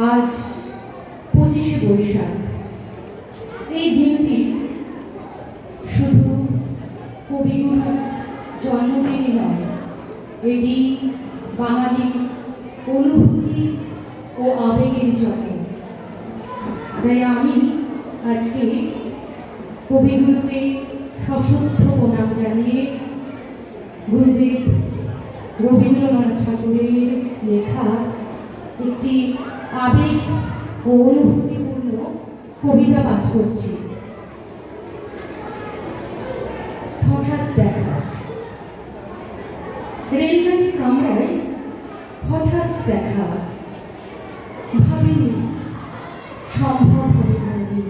আজ 25শে বৈশাখ। এই দিনটি শুধু কবিগুরুর জন্মদিনই নয়, এটি বাঙালি অনুভূতি ও আবেগের জন্ম। তাই আমি আজকে কবিগুরুকে সশ্রদ্ধ প্রণাম জানিয়ে গুরুদেব রবীন্দ্রনাথ ঠাকুরের লেখা একটি আবেগ ও অনুভূতিপূর্ণ কবিতা পাঠ করছি। হঠাৎ দেখা। রেলগাড়ির কামরায় হঠাৎ দেখা, ভাবিনি সম্ভব হবে কোনোদিন।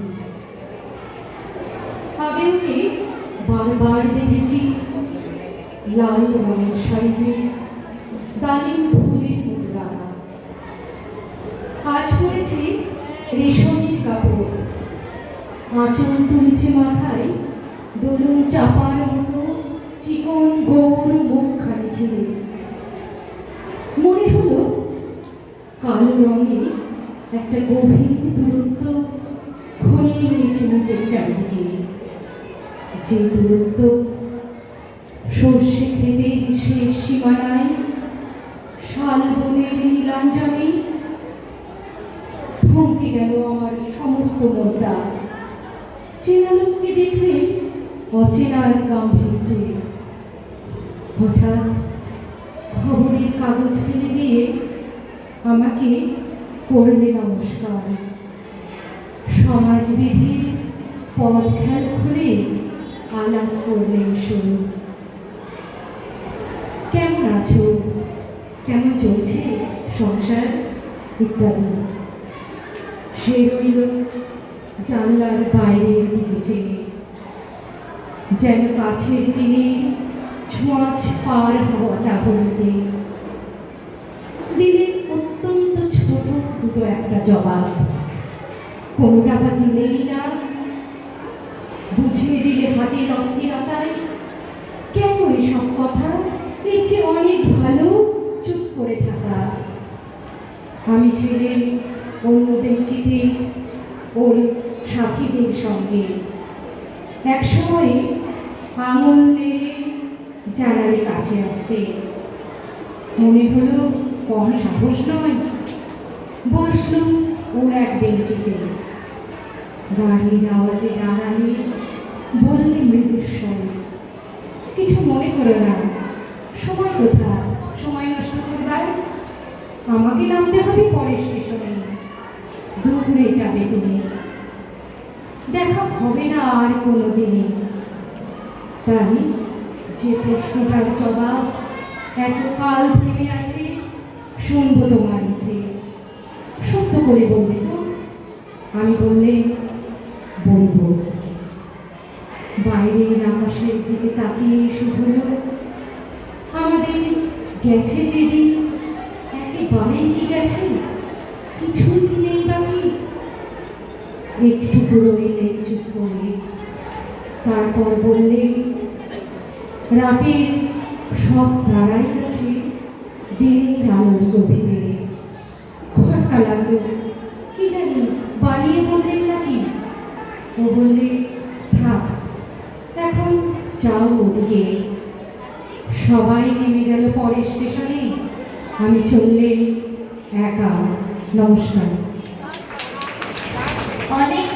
আগে ওকে বারবার দেখেছি লাল রঙের শাড়িতে ডালিম ফুলের মুদ্রা। আজ পরেছে রেশমের কাপড়, আঁচল তুলেছে মাথায় দোলন চাপার মতো চিকন গৌর মুখখানি ঘিরে। মনে হলো কালো রঙে একটা গভীর দূরত্ব ঘনিয়ে নিয়েছে নিজের চারিদিকে। যে দূরত্ব সর্ষে ক্ষেতের শেষ সীমানায় শালবনের নীলাঞ্জনে থমকে গেল আমার সমস্ত মনটা। চেনা লোককে দেখলে অচেনার গাম্ভীর্যে। হঠাৎ খবরের কাগজ ফেলে দিয়ে আমাকে করলে নমস্কার। সমাজবিধির পথ খেয়াল খুলে আলাপ করলেন শুরু। কেমন আছো, কেমন চলছে সংসার ইত্যাদি। সে রইল জানলার বাইরের দিকে চেয়ে, যেন কাছের দিনের ছোঁয়াচ পার হওয়া চাহনিতে। দিলের অত্যন্ত ছোট দুটো একটা জবাব, কোনো টাকা দিলেই না। বুঝিয়ে দিলে হাতের অস্থিরতায়, কেন এসব কথা, এর চেয়ে অনেক ভালো চুপ করে থাকা। আমি ছিলেন অন্য বেঞ্চিতে ওর সাথীদের সঙ্গে। এক সময়ে আঙুল নেড়ে জানালে কাছে আসতে। মনে হলো কম সাহস নয়। বসল ওর এক বেঞ্চিতে। গাড়ির আওয়াজে দাঁড়ালে বললে মৃদুস্বরে, কিছু মনে করো না, সময় কোথা, সময় নষ্ট করবার। আমাকে নামতে হবে পরের স্টেশনে, দূরে যাবে তুমি, দেখা হবে না আর কোনোদিনই। তাই যে প্রশ্নটার জবাব এতকাল থেমে আছে, শুনবো তোমার মুখে। সত্য করে বলবে তো? আমি বললে বলবো। বাইরের আকাশের দিকে তাকিয়ে শুধু আমাদের গেছে যেদিন, একেবারেই কি গেছে, কিছুই কি নেই বাকি। একটু রইলে চুপ করে, তারপর বললে রাতের সব তারাই আছে দিনের আলোর গভীরে। খটকা লাগলো, কি জানি বাড়িয়ে বললেন নাকি। ও বললে থাক, এখন যাও ওদিকে। সবাই নেমে গেল পরের স্টেশনে, আমি চললে একা। নমস্কার। অনেক